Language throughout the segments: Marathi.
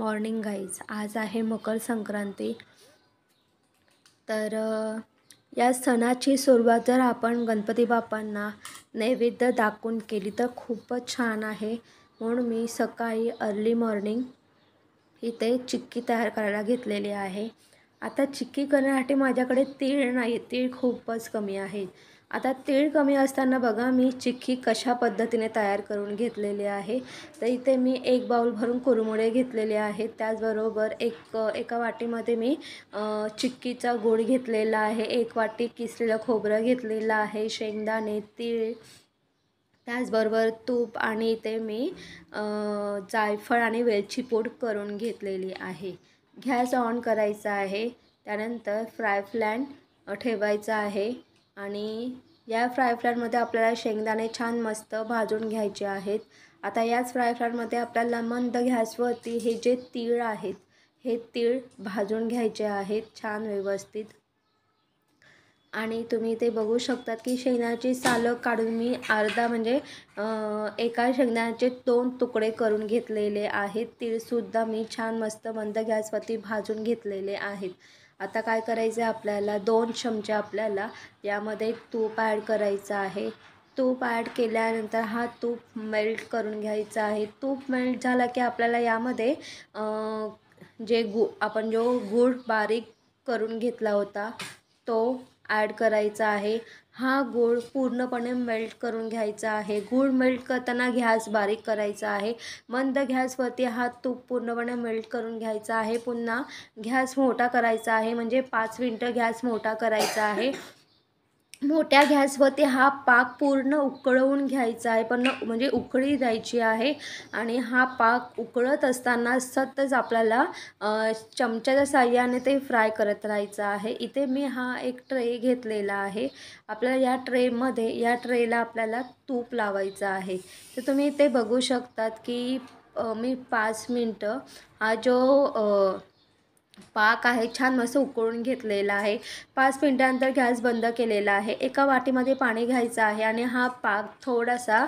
Morning guys. आज आहे मकर संक्रांती. तर या सणाची सुरुवात जर आपण गणपती बाप्पांना नैवेद्य दाखवून केली तर खूपच छान आहे. म्हणून मी सकाळी अर्ली मॉर्निंग इथे चिक्की तयार करायला घेतलेली आहे. आता चिक्की करण्यासाठी माझ्याकडे तीळ नाही, तीळ खूपच कमी आहे. आता तीळ कमी असताना बघा मी चिक्की कशा पद्धतीने तयार करून घेतलेली आहे. तर इथे मी एक बाउल भरून कुरमुरे घेतलेले आहेत. त्याचबरोबर एका वाटीमध्ये मी चिक्कीचा गूळ घेतलेला आहे. एक वाटी किसलेलं खोबरं घेतलेलं आहे, शेंगदाणे, तीळ, त्याचबरोबर तूप आणि इथे मी जायफळ आणि वेलची पूड करून घेतलेली आहे. गॅस ऑन करायचा आहे. त्यानंतर फ्राय पॅन ठेवायचा आहे आणि या फ्राय पॅनमध्ये आपल्याला शेंगदाणे छान मस्त भाजून घ्यायचे आहेत. आता याच फ्राय पॅनमध्ये आपल्याला मंद गॅसवरती हे जे तीळ आहेत हे तीळ भाजून घ्यायचे आहेत छान व्यवस्थित. आणि तुम्ही ते बघू शकतात की शेंगदाण्याची सालं काढून मी अर्धा म्हणजे एका शेंगदाण्याचे 2 तुकडे करून घेतलेले आहेत. तीळसुद्धा मी छान मस्त मंद गॅसवरती भाजून घेतलेले आहेत. आता काय करायचं आहे आपल्याला 2 चमचे आपल्याला यामध्ये तूप ॲड करायचं आहे. तूप ॲड केल्यानंतर हा तूप मेल्ट करून घ्यायचा आहे. तूप मेल्ट झाला की आपल्याला यामध्ये आपण जो गूळ बारीक करून घेतला होता तो ॲड करायचा आहे. हा गूळ पूर्णपणे मेल्ट करून घ्यायचा आहे. गूळ मेल्ट करताना गॅस बारीक करायचा आहे. मंद गॅसवरती हा तूप पूर्णपणे मेल्ट करून घ्यायचा आहे. पुन्हा गॅस मोठा करायचा आहे, म्हणजे 5 मिनटं गॅस मोठा करायचा आहे. मोठ्या गॅसवरती हा पाक पूर्ण उकळवून घ्यायचा आहे, पण म्हणजे उकळी द्यायची आहे. आणि हा पाक उकळत असताना सतत आपल्याला चमच्याच्या साहाय्याने ते फ्राय करत राहायचं आहे. इथे मी हा एक ट्रे घेतलेला आहे. आपल्याला या ट्रेला आपल्याला तूप लावायचं आहे. तर तुम्ही इथे बघू शकतात की मी 5 मिनटं हा जो पाक आहे छान मस्त उकळून घेतलेला आहे. 5 मिनटानंतर गॅस बंद केलेला आहे. एका वाटीमध्ये पाणी घ्यायचं आहे आणि हा पाक थोडासा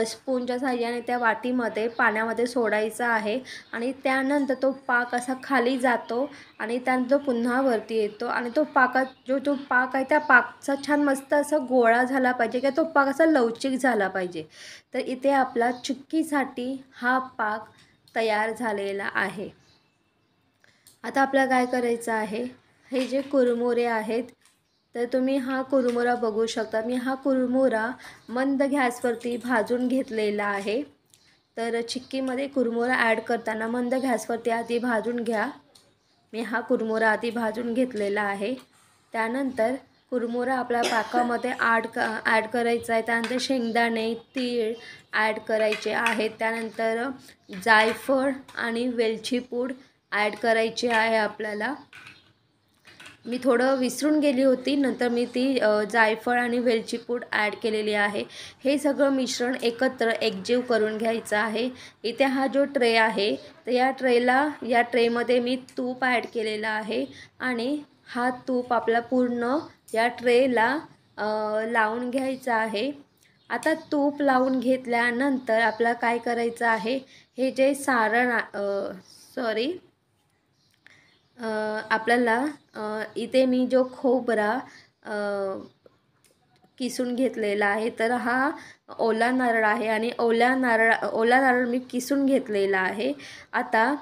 स्पूनच्या साहाय्याने त्या वाटीमध्ये पाण्यामध्ये सोडायचा आहे. आणि त्यानंतर तो पाक असा खाली जातो आणि त्यानंतर पुन्हा वरती येतो आणि तो पाक आहे त्या पाकचा छान मस्त असा गोळा झाला पाहिजे किंवा तो पाक असा लवचिक झाला पाहिजे. तर इथे आपला चिक्कीसाठी हा पाक तयार झालेला आहे. आता आपल्याला काय करायचं आहे, हे जे कुरमुरे आहेत तर तुम्ही हा कुरमुरा बघू शकता. मी हा कुरमुरा मंद गॅसवरती भाजून घेतलेला आहे. तर चिक्कीमध्ये कुरमुरा ॲड करताना मंद गॅसवरती आधी भाजून घ्या. मी हा कुरमुरा आधी भाजून घेतलेला आहे. त्यानंतर कुरमुरा आपल्या पाकामध्ये ॲड करायचा आहे. त्यानंतर शेंगदाणे, तीळ ॲड करायचे आहेत. त्यानंतर जायफळ आणि वेलची पूड ॲड करायची आहे आपल्याला. मी थोडं विसरून गेली होती, नंतर मी ती जायफळ आणि वेलची पूड ॲड केलेली आहे. हे सगळं मिश्रण एकत्र एकजीव करून घ्यायचं आहे. इथे हा जो ट्रे आहे तर या ट्रेमध्ये मी तूप ॲड केलेलं आहे आणि हा तूप आपला पूर्ण या ट्रेला लावून घ्यायचा आहे. आता तूप लावून घेतल्यानंतर आपल्याला काय करायचं आहे, हे जे सारण आपल्याला इथे मी जो खोबरा किसून घेतलेला आहे तर हा ओला नारळ आहे आणि ओला नारळ मी किसून घेतलेला आहे. आता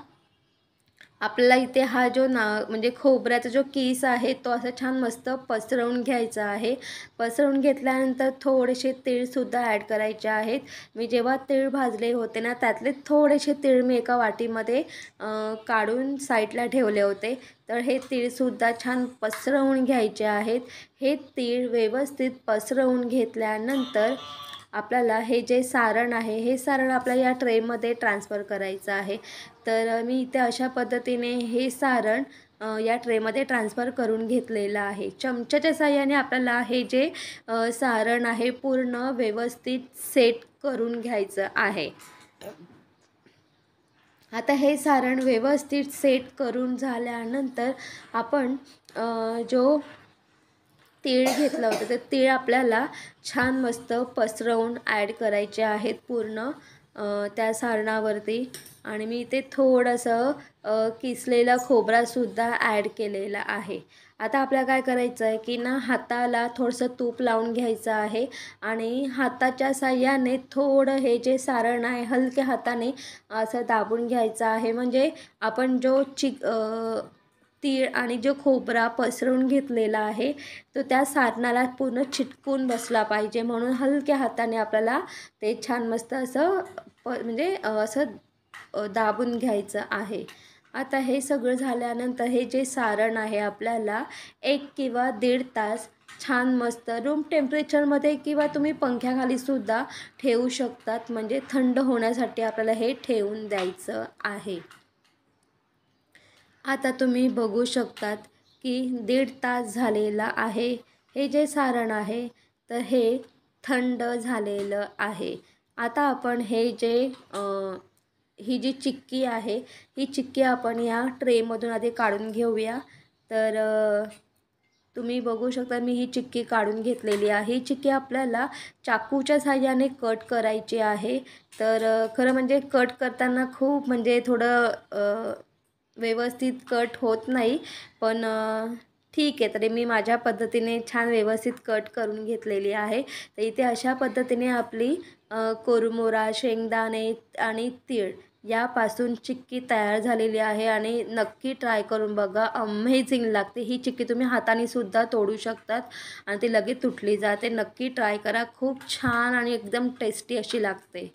आपल्याला इथे हा जो म्हणजे खोबऱ्याचा जो किस आहे तो असं छान मस्त पसरवून घ्यायचा आहे. पसरवून घेतल्यानंतर थोडेसे तीळसुद्धा ॲड करायचे आहेत. मी जेव्हा तीळ भाजले होते ना त्यातले थोडेसे तीळ मी एका वाटीमध्ये काढून साईडला ठेवले होते. तर हे तीळसुद्धा छान पसरवून घ्यायचे आहेत. हे तीळ व्यवस्थित पसरवून घेतल्यानंतर आपल्याला हे जे सारण आहे हे सारण आपल्या या ट्रेमध्ये ट्रान्सफर करायचं आहे. तर मी इथे अशा पद्धतीने हे सारण या ट्रेमध्ये ट्रान्सफर करून घेतलेलं आहे. चमच्याच्या साहाय्याने आपल्याला हे जे सारण आहे पूर्ण व्यवस्थित सेट करून घ्यायचं आहे. आता हे सारण व्यवस्थित सेट करून झाल्यानंतर आपण जो तीळ घेतलं होतं तर तीळ आपल्याला छान मस्त पसरवून ॲड करायचे आहेत पूर्ण. त्या सारणावरती आणि मी इथे थोडंसं किसलेला खोबरासुद्धा ॲड केलेला आहे. आता आपल्याला काय करायचं आहे की ना हाताला थोडंसं तूप लावून घ्यायचं आहे आणि हाताच्या साहाय्याने थोडं हे जे सारण आहे हलक्या हाताने असं दाबून घ्यायचं आहे. म्हणजे आपण जो तीळ आणि जो खोबरा पसरवून घेतलेला आहे तो त्या सारणाला पूर्ण चिटकून बसला पाहिजे, म्हणून हलक्या हाताने आपल्याला ते छान मस्त असं म्हणजे असं दाबून घ्यायचं आहे. आता हे सगळं झाल्यानंतर हे जे सारण आहे आपल्याला 1 किंवा 1.5 तास छान मस्त रूम टेम्परेचरमध्ये किंवा तुम्ही पंख्याखालीसुद्धा ठेवू शकतात. म्हणजे थंड होण्यासाठी आपल्याला हे ठेवून द्यायचं आहे. आता तुम्ही बघू शकतात की 1.5 तास झालेला आहे. हे जे सारण आहे तर हे थंड झालेलं आहे. आता आपण हे जे ही जी चिक्की आहे ही चिक्की आपण या ट्रेमधून आधी काढून घेऊया. तर तुम्ही बघू शकता मी ही चिक्की काढून घेतलेली आहे. ही चिक्की आपल्याला चाकूच्या साहाय्याने कट करायची आहे. तर खरं म्हणजे कट करताना खूप म्हणजे थोडं व्यवस्थित कट होत नाही, पण ठीक आहे. तरी मी माझ्या पद्धतीने छान व्यवस्थित कट करून घेतलेली आहे. तर इथे अशा पद्धतीने आपली कुरमुरा, शेंगदाणे आणि तीळ यापासून चिक्की तयार झालेली आहे आणि नक्की ट्राय करून बघा. अमेझिंग लागते ही चिक्की. तुम्ही हाताने सुद्धा तोडू शकतात आणि ती लगेच तुटली जाते. नक्की ट्राय करा. खूप छान आणि एकदम टेस्टी अशी लागते.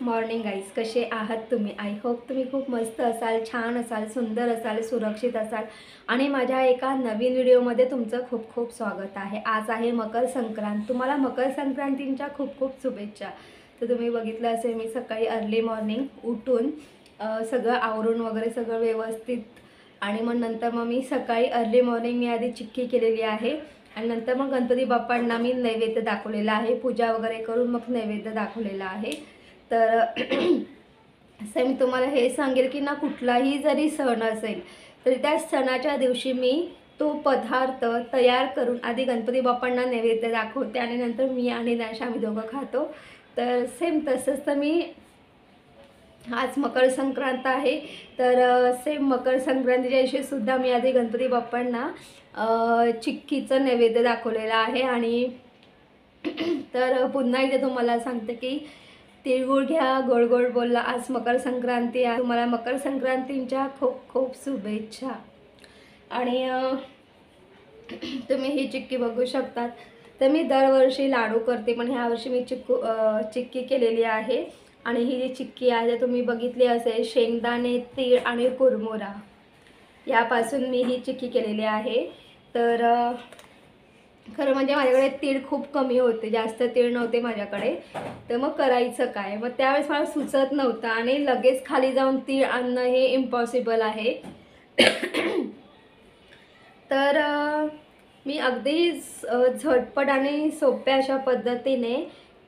मॉर्निंग गाईज, कसे आहात तुम्ही? आय होप तुम्ही खूप मस्त असाल, छान असाल, सुंदर असाल, सुरक्षित असाल आणि माझ्या एका नवीन व्हिडिओमध्ये तुमचं खूप खूप स्वागत आहे. आज आहे मकर संक्रांत. तुम्हाला मकर संक्रांतीच्या खूप खूप शुभेच्छा. तर तुम्ही बघितलं असेल, मी सकाळी अर्ली मॉर्निंग उठून सगळं आवरून वगैरे सगळं व्यवस्थित आणि मग मी सकाळी अर्ली मॉर्निंग मी आधी चिक्की केलेली आहे आणि नंतर मग गणपती बाप्पांना मी नैवेद्य दाखवलेला आहे. पूजा वगैरे करून मग नैवेद्य दाखवलेला आहे. तर असं मी तुम्हाला हे सांगेल की ना, कुठलाही जरी सण असेल तरी त्या सणाच्या दिवशी मी तो पदार्थ तयार करून आधी गणपती बाप्पांना नैवेद्य दाखवते आणि नंतर मी आणि नॅश आम्ही दोघं खातो. तर सेम तसंच तर मी आज मकर संक्रांत आहे, तर सेम मकर संक्रांतीच्या दिवशीसुद्धा मी आधी गणपती बाप्पांना चिक्कीचं नैवेद्य दाखवलेलं आहे. आणि तर पुन्हा एकदा तुम्हाला सांगते की तिळगुळ घ्या, गोड गोड बोला. आज मकर संक्रांती आहे. तुम्हाला मकर संक्रांतीच्या खूप खूप शुभेच्छा. आणि तुम्ही ही चिक्की बघू शकतात. तर मी दरवर्षी लाडू करते, पण ह्या वर्षी मी चिक्की केलेली आहे. आणि ही जी चिक्की आहे तुम्ही बघितली असेल, शेंगदाणे, तीळ आणि कुरमुरा यापासून मी ही चिक्की केलेली आहे. तर खरं म्हणजे माझ्याकडे तीळ खूप कमी होते, जास्त तीळ नव्हते माझ्याकडे. तर मग करायचं काय? मग त्यावेळेस मला सुचत नव्हतं आणि लगेच खाली जाऊन तीळ आणणं हे इम्पॉसिबल आहे. तर मी अगदी झटपट आणि सोप्या अशा पद्धतीने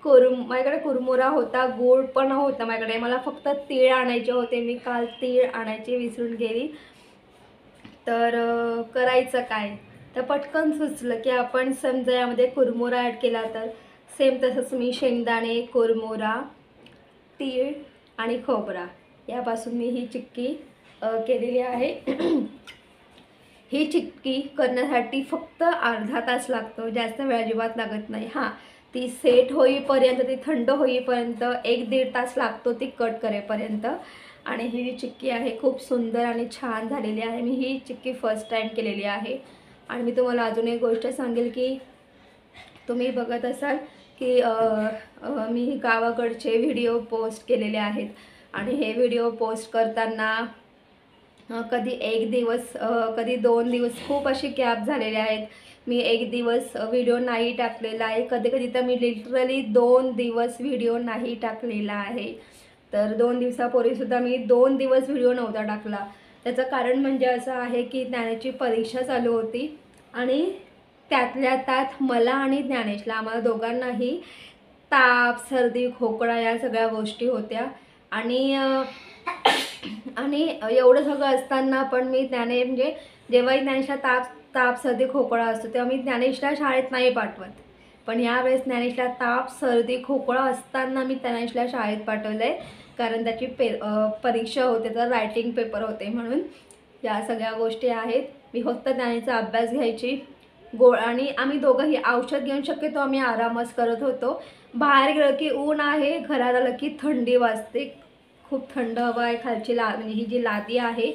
माझ्याकडे कुरमुरा होता, गूळ पण होता माझ्याकडे. मला फक्त तीळ आणायचे होते. मी काल तीळ आणायचे विसरून गेली. तर करायचं काय? तर पटकन सुचलं की आपण समजा यामध्ये कुरमुरा ॲड केला तर सेम तसंच मी शेंगदाणे, कुरमुरा, तीळ आणि खोबरा यापासून मी ही चिक्की केलेली आहे. ही चिक्की करण्यासाठी फक्त अर्धा तास लागतो, जास्त वेळ अजिबात लागत नाही. हां, ती सेट होईपर्यंत, ती थंड होईपर्यंत 1-1.5 तास लागतो ती कट करेपर्यंत. आणि ही जी चिक्की आहे खूप सुंदर आणि छान झालेली आहे. मी ही चिक्की फर्स्ट टाईम केलेली आहे. आणि मी तुम्हाला अजून एक गोष्ट सांगेल की तुम्ही बघत असाल की मी गावाकडचे व्हिडिओ पोस्ट केलेले आहेत आणि हे व्हिडिओ पोस्ट करताना कधी 1 दिवस, कधी 2 दिवस खूप अशी गॅप झालेले आहेत. मी 1 दिवस व्हिडिओ नाही टाकलेला आहे. कधी कधी तर मी लिटरली 2 दिवस व्हिडिओ नाही टाकलेला आहे. तर 2 दिवसापूर्वीसुद्धा मी 2 दिवस व्हिडिओ नव्हता टाकला. त्याचं कारण म्हणजे असं आहे की ज्ञानेशची परीक्षा चालू होती आणि त्यातल्या त्यात मला आणि ज्ञानेशला, आम्हाला दोघांनाही ताप, सर्दी, खोकला या सगळ्या गोष्टी होत्या. आणि एवढं सगळं असताना पण मी म्हणजे जेव्हाही ज्ञानेशला ताप सर्दी खोकला असतो तेव्हा मी ज्ञानेशला शाळेत नाही पाठवत. पण यावेळेस ज्ञानेशला ताप सर्दी खोकला असताना मी ज्ञानेशला शाळेत पाठवलं आहे, कारण त्याची परीक्षा होते, तर रायटिंग पेपर होते म्हणून. या सगळ्या गोष्टी आहेत. मी फक्त ज्ञानेचा अभ्यास घ्यायची आणि आम्ही दोघंही औषध घेऊन शक्यतो आम्ही आरामच करत होतो. बाहेर गेलं की ऊन आहे, घरात आलं की थंडी वाजते. खूप थंड हवा आहे खालची, म्हणजे ही जी लादी आहे,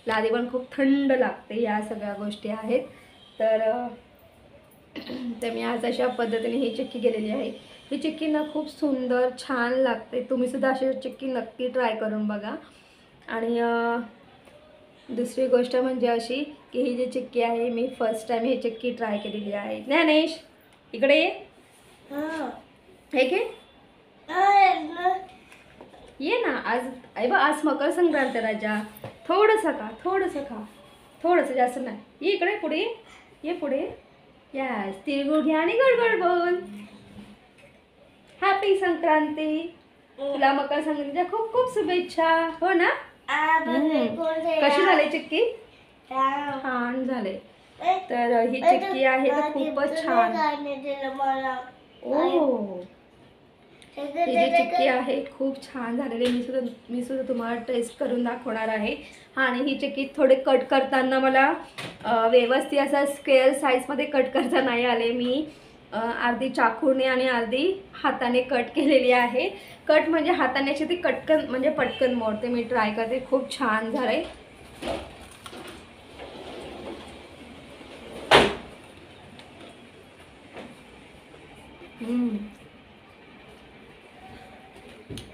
लादी पण खूप थंड लागते. या सगळ्या गोष्टी आहेत. तर मी आज अशा पद्धतीने ही चिक्की केलेली आहे. ही चिक्की ना खूप सुंदर छान लागते. तुम्हीसुद्धा अशी चिक्की नक्की ट्राय करून बघा. आणि दुसरी गोष्ट म्हणजे अशी की ही जी चिक्की आहे, मी फर्स्ट टाईम ही चिक्की ट्राय केलेली आहे. ज्ञानेश इकडे ये, हे घे, ये ना. आज मकर संक्रांत राजा. थोडंसं खा, थोडंसं, जास्त नाही. ये इकडे, पुढे ये, पुढे. यस, तिळगुळ घ्या आणि गोड गोड बोल. हॅपी संक्रांती. तुला मकर संक्रांतीच्या खूप खूप शुभेच्छा. हो ना? कशी झाली चिक्की? छान झाले. तर ही चिक्की आहे तर खूपच छान. ओ, ही जी चिक्की आहे खूप छान झालेली. मी सुद्धा तुम्हाला टेस्ट करून दाखवणार आहे. हां, आणि ही चिक्की थोडे कट करताना मला व्यवस्थित असं स्क्वेअर साईजमध्ये कट करता नाही आले. मी अर्धी चाकूने आणि अर्धी हाताने कट केलेली आहे. कट म्हणजे हाताने अशी ती म्हणजे पटकन मोडते. मी ट्राय करते, खूप छान झाले.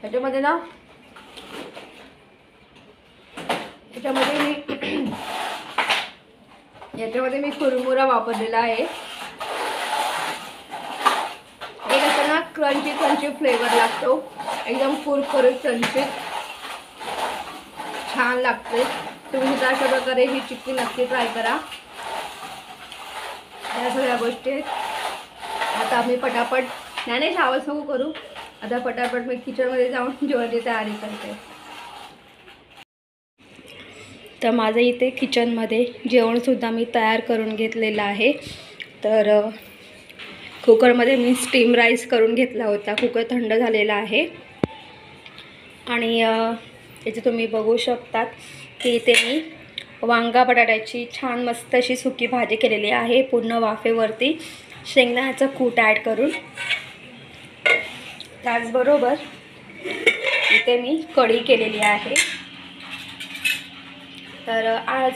ह्याच्यामध्ये ना याच्यामध्ये मी कुरमुरा वापरलेला आहे. हे कसं ना क्रंची फ्लेवर लागतो, एकदम कुरकुरीत क्रंची छान लागते. तुम्ही सुद्धा अशा प्रकारे ही चिक्की नक्की ट्राय करा. या सगळ्या गोष्टी आता आम्ही पटापट नाही आवाज नको करू. आता पटापट मी किचनमध्ये जाऊन जेवणाची तयारी करते. तर माझं इथे किचनमध्ये जेवणसुद्धा मी तयार करून घेतलेलं आहे. तर कुकरमध्ये मी स्टीम राईस करून घेतला होता. कुकर थंड झालेला आहे आणि इथे तुम्ही बघू शकतात की इथे मी वांगा बटाट्याची छान मस्त अशी सुकी भाजी केलेली आहे, पूर्ण वाफेवरती शेंगदाण्याचं कूट ॲड करून. त्याचबरोबर इथे मी कढी केलेली आहे. तर आज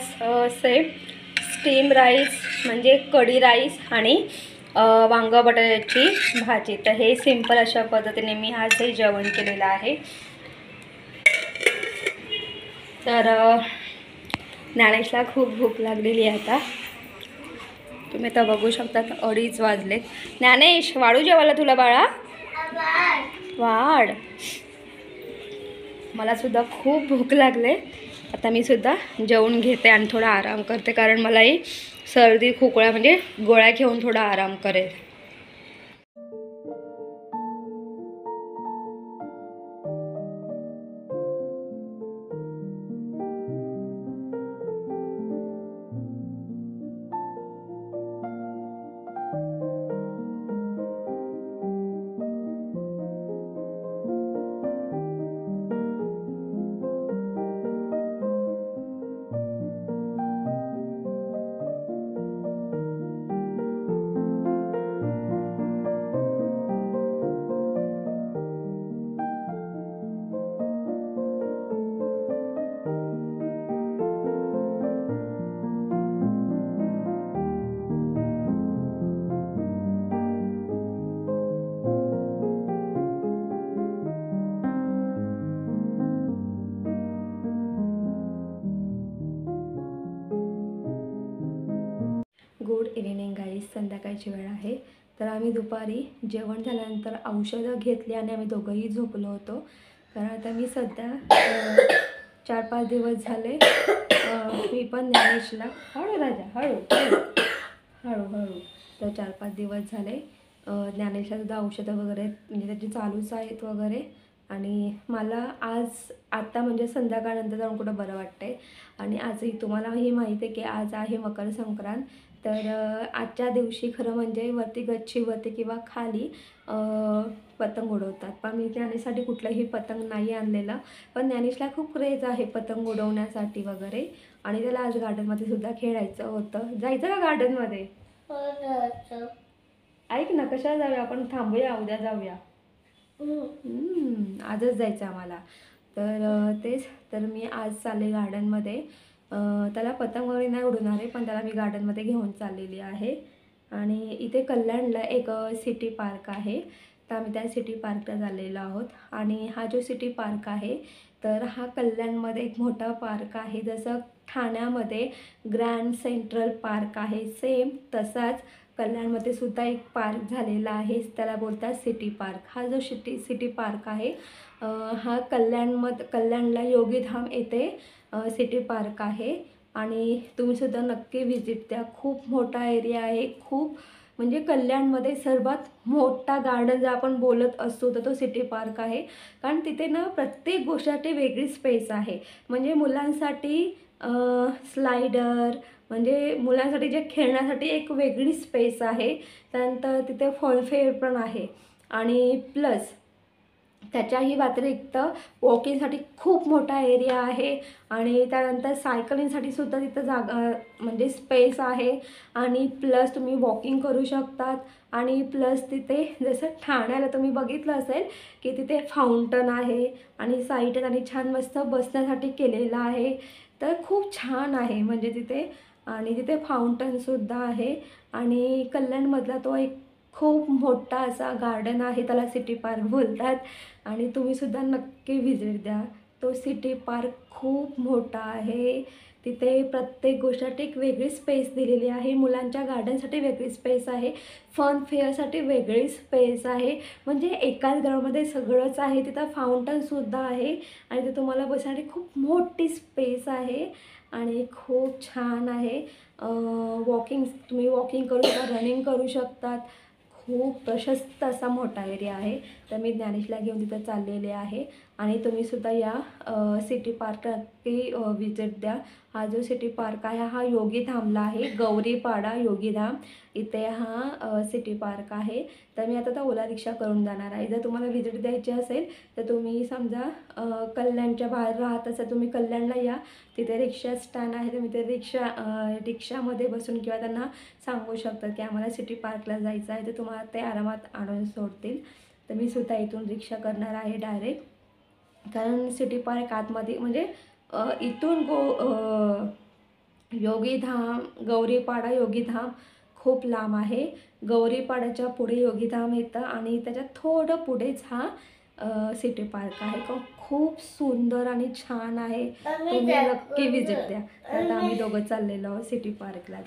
स्टीम राईस म्हणजे कढी राईस आणि वांगा बटाट्याची भाजी. तर हे सिंपल अशा पद्धतीने मी आज हे जेवण केलेलं आहे. तर ज्ञानेशला खूप भूक लागलेली आहे. आता तुम्ही आता बघू शकता 2:30 वाजलेत. ज्ञानेश वाढू जेवायला तुला बाळा? वाढ. मला सुद्धा खूप भूक लागले. आता मी सुद्धा जेवून घेते आणि थोडा आराम करते, कारण मलाही सर्दी खोकळा म्हणजे गोळ्या घेऊन थोडा आराम करेल. Good evening guys. संध्याकाळची वेळ आहे. तर आम्ही दुपारी जेवण झाल्यानंतर औषधं घेतली आणि आम्ही दोघंही झोपलो होतो. कारण आता मी सध्या 4-5 दिवस झाले मी पण ज्ञानेशला हळू राजा हळू तर 4-5 दिवस झाले ज्ञानेशला सुद्धा औषधं वगैरे म्हणजे त्याची चालूच आहेत वगैरे. आणि मला आता म्हणजे संध्याकाळनंतर जाऊन कुठं बरं वाटतंय. आणि आजही तुम्हालाही माहिती आहे की आज आहे मकर संक्रांत. तर आजच्या दिवशी खरं म्हणजे वरती गच्चीवरती किंवा खाली पतंग उडवतात. पण मी ज्ञानेशसाठी कुठलंही पतंग नाही आणलेलं. पण ज्ञानेशला खूप क्रेज आहे पतंग उडवण्यासाठी वगैरे. आणि त्याला आज गार्डनमध्ये सुद्धा खेळायचं होतं. जायचं का गार्डनमध्ये? ऐक ना, कशाला जाऊया आपण? थांबूया, उद्या जाऊया. आजच जायचं आम्हाला. तर तेच तर मी आज चालले गार्डनमध्ये. त्याला पतंग वगैरे नाही उडवणार आहे, पण त्याला मी गार्डनमध्ये घेऊन चाललेली आहे. आणि इथे कल्याणला एक सिटी पार्क आहे. तर आम्ही त्या सिटी पार्कला चाललेलो आहोत. आणि हा जो सिटी पार्क आहे तर हा कल्याणमध्ये एक मोठा पार्क आहे. जसं ठाण्यामध्ये ग्रँड सेंट्रल पार्क आहे, सेम तसाच कल्याणमध्ये सुद्धा एक पार्क झालेला आहे. त्याला बोलतात सिटी पार्क. हा जो सिटी पार्क आहे हा कल्याणला योगीधाम येथे सिटी पार्क आहे. आणि तुम्हीसुद्धा नक्की व्हिजिट द्या. खूप मोठा एरिया आहे. खूप म्हणजे कल्याणमध्ये सर्वात मोठा गार्डन जर आपण बोलत असतो तर तो सिटी पार्क आहे. कारण तिथे ना प्रत्येक गोष्टीसाठी वेगळी स्पेस आहे. म्हणजे मुलांसाठी स्लायडर म्हणजे मुलांसाठी जे खेळण्यासाठी एक वेगळी स्पेस आहे. त्यानंतर तिथे फॉलफेअर पण आहे. आणि प्लस त्याच्याही व्यतिरिक्त वॉकिंगसाठी खूप मोठा एरिया आहे. आणि त्यानंतर सायकलिंगसाठी सुद्धा तिथं जागा म्हणजे स्पेस आहे. आणि प्लस तुम्ही वॉकिंग करू शकतात. आणि प्लस तिथे जसं ठाण्याला तुम्ही बघितलं असेल की तिथे फाउंटन आहे आणि साईड आणि छान मस्त बसण्यासाठी केलेलं आहे. तर खूप छान आहे म्हणजे तिथे. आणि तिथे फाउंटनसुद्धा आहे. आणि कल्याणमधला तो एक खूप मोठा असा गार्डन आहे, त्याला सिटी पार्क बोलतात आणि तुम्हीसुद्धा नक्की व्हिजिट द्या. तो सिटी पार्क खूप मोठा आहे. तिथे प्रत्येक गोष्टीसाठी एक वेगळी स्पेस दिलेली आहे. मुलांच्या गार्डनसाठी वेगळी स्पेस आहे, फन फेअरसाठी वेगळी स्पेस आहे. म्हणजे एकाच ग्राउंडमध्ये सगळंच आहे. तिथं फाउंटनसुद्धा आहे आणि ते तुम्हाला बसण्यासाठी खूप मोठी स्पेस आहे आणि खूप छान आहे. तुम्ही वॉकिंग करू शकता, रनिंग करू शकतात. खूप प्रशस्त असा मोठा एरिया आहे. तर मी ज्ञानेशला घेऊन तिथं चाललेले आहे आणि तुम्हीसुद्धा या सिटी पार्क नक्की विजिट द्या. हा जो सिटी पार्क आहे हा योगीधामला आहे, गौरीपाडा योगीधाम इथे हा सिटी पार्क आहे. तर मी आता ओला रिक्षा करून जाणार आहे. जर तुम्हाला व्हिजिट द्यायची असेल तर तुम्ही समजा कल्याणच्या बाहेर राहत असाल, तुम्ही कल्याणला या. तिथे रिक्षा स्टँड आहे, तुम्ही ते रिक्षामध्ये बसून किंवा त्यांना सांगू शकता की आम्हाला सिटी पार्कला जायचं आहे, तर तुम्हाला ते आरामात आणून सोडतील. तर मी सुद्धा इथून रिक्षा करणार आहे डायरेक्ट, कारण सिटी पार्क आतमध्ये म्हणजे इथून योगीधाम, गौरीपाडा योगीधाम खूप लांब आहे. गौरीपाड्याच्या पुढे योगीधाम येतं आणि त्याच्यात थोडं पुढेच हा सिटी पार्क आहे. खूप सुंदर आणि छान आहे. तुम्ही नक्की व्हिजिट द्या. आता आम्ही दोघं चाललेलो आहोत सिटी पार्कला.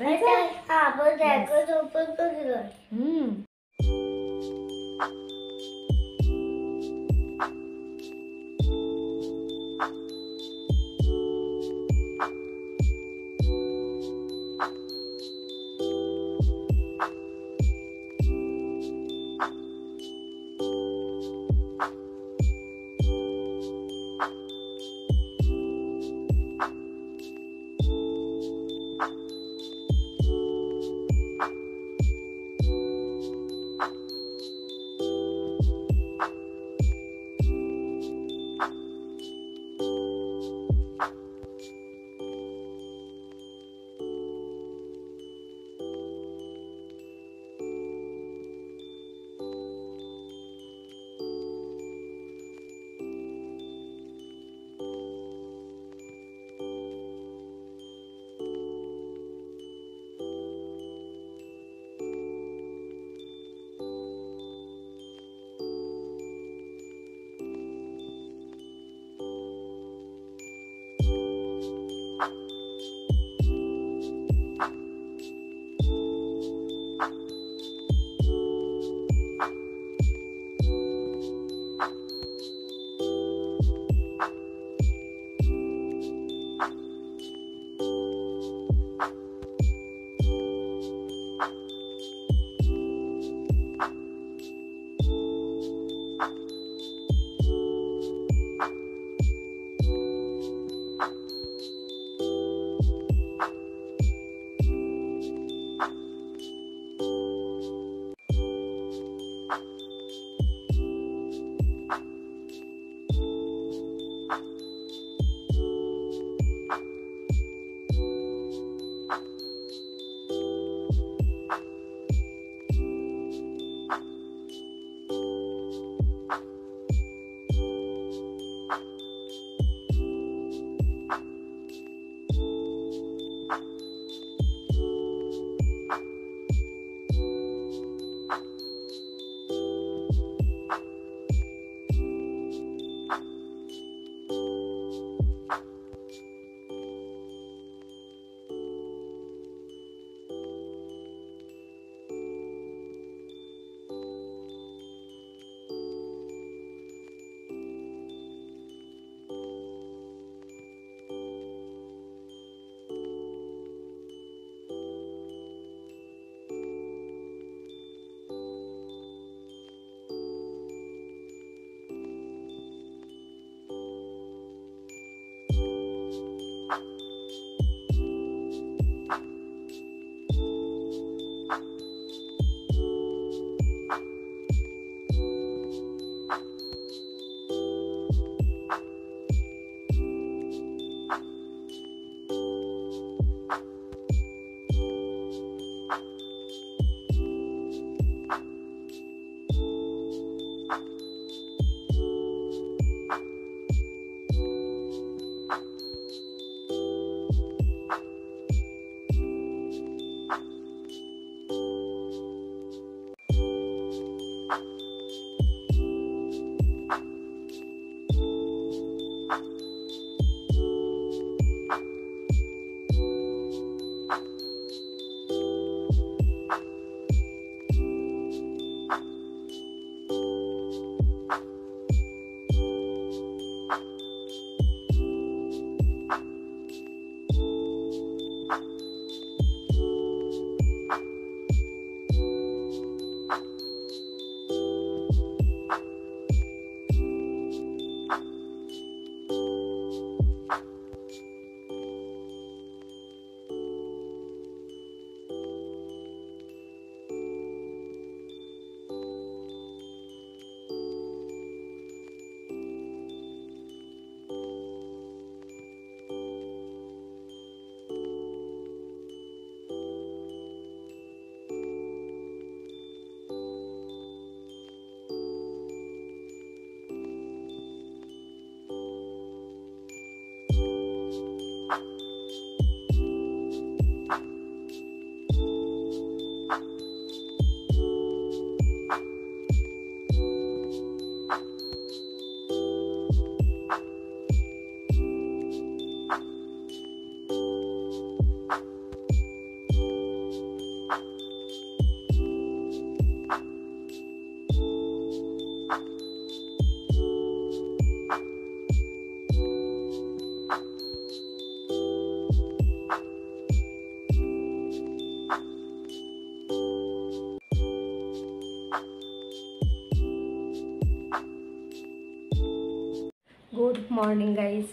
Morning guys.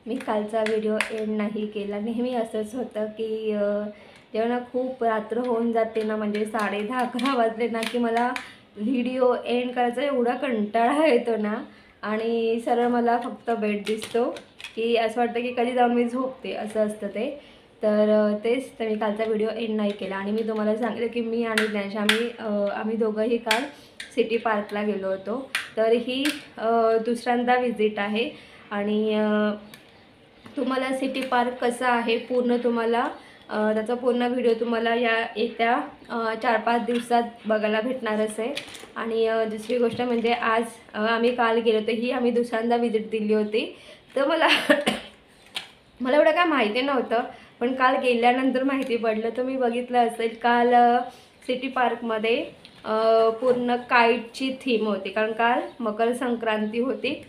मी कालचा व्हिडिओ एंड नाही केला. नेहमी असंच होतं की जेव्हा ना खूप रात्र होऊन जाते ना, म्हणजे 10:30-11 वाजले ना की मला व्हिडिओ एंड करायचा एवढा कंटाळा येतो ना, आणि सरळ मला फक्त बेड दिसतो की असं वाटतं की कधी जाऊन मी झोपते, असं असतं ते. तर तेच तर मी कालचा व्हिडिओ एंड नाही केला. आणि मी तुम्हाला सांगितलं की मी आणि ज्ञानेश आम्ही दोघंही काल सिटी पार्कला गेलो होतो. तर ही दुसऱ्यांदा विजिट आहे. आणि तुम्हाला सिटी पार्क कसा आहे पूर्ण तुम्हाला त्याचा पूर्ण व्हिडिओ तुम्हाला या येत्या 4-5 दिवसात बघायला भेटणारच आहे. आणि दुसरी गोष्ट म्हणजे आज आम्ही काल गेलो होतो, ही आम्ही दुसऱ्यांदा विजिट दिली होती. तर मला मला एवढं काय माहिती नव्हतं, पण काल गेल्यानंतर माहिती पडलं. तर मी बघितलं असेल काल सिटी पार्कमध्ये पूर्ण काईटची थीम होती, कारण काल मकर संक्रांती होती.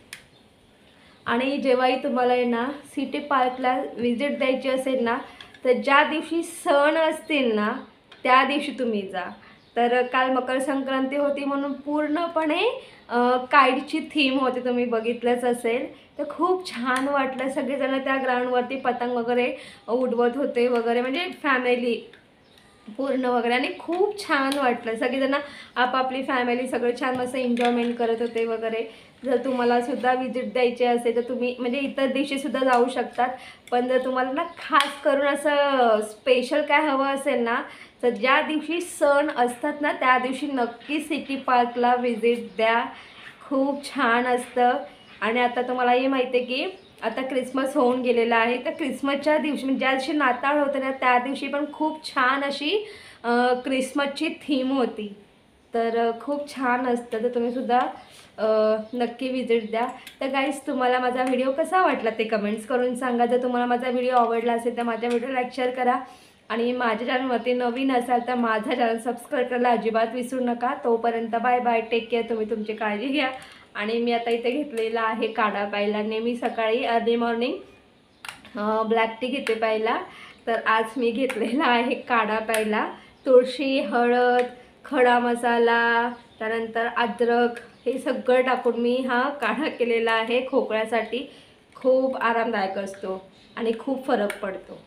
आणि जेव्हाही तुम्हाला आहे ना सिटी पार्कला विजिट द्यायची असेल ना, तर ज्या दिवशी सण असतील ना त्या दिवशी तुम्ही जा. तर काल मकर संक्रांती होती म्हणून पूर्णपणे काईटची थीम होती, तुम्ही बघितलंच असेल. तर खूप छान वाटलं. सगळेजण त्या ग्राउंडवरती पतंग वगैरे उडवत होते वगैरे, म्हणजे फॅमिली पूर्ण वगैरे. आणि खूप छान वाटलं. सगळेजण आपापली फॅमिली सगळं छान मस्त एन्जॉयमेंट करत होते वगैरे. जर तुम्हाला सुद्धा विजिट द्यायची असेल तर तुम्ही म्हणजे इतर दिवशीसुद्धा जाऊ शकतात. पण जर तुम्हाला ना खास करून असं स्पेशल काय हवं असेल ना, तर ज्या दिवशी सण असतात ना त्या दिवशी नक्की सिटी पार्कला विजिट द्या. खूप छान असतं. आणि आता तुम्हाला हे माहिती आहे की आता क्रिसमस होऊन गेलेला आहे. तर क्रिसमसच्या दिवशी म्हणजे ज्या दिवशी नाताळ होतं ना त्या दिवशी पण खूप छान अशी क्रिसमसची थीम होती. तर खूप छान असतं. तर तुम्हीसुद्धा नक्की विजिट द्या. तर गाईज, तुम्हाला माझा व्हिडिओ कसा वाटला ते कमेंट्स करून सांगा. जर तुम्हाला माझा व्हिडिओ आवडला असेल तर माझ्या व्हिडिओ लाईक शेअर करा. आणि माझ्या चॅनलवरती नवीन असाल तर माझा चॅनल सबस्क्राईब करायला अजिबात विसरू नका. तोपर्यंत बाय बाय, टेक केअर. तुम्ही तुमची काळजी घ्या. आणि मी आता इथे घेतलेला आहे काढा प्यायला. नेहमी सकाळी अर्ली मॉर्निंग ब्लॅक टी घेते प्यायला. तर आज मी घेतलेला आहे काढा प्यायला. तुळशी, हळद, खडा मसाला, त्यानंतर अद्रक, हे सगळं टाकून मी हा काढा केलेला आहे. खोकल्यासाठी खूप आरामदायक असतो आणि खूप फरक पडतो.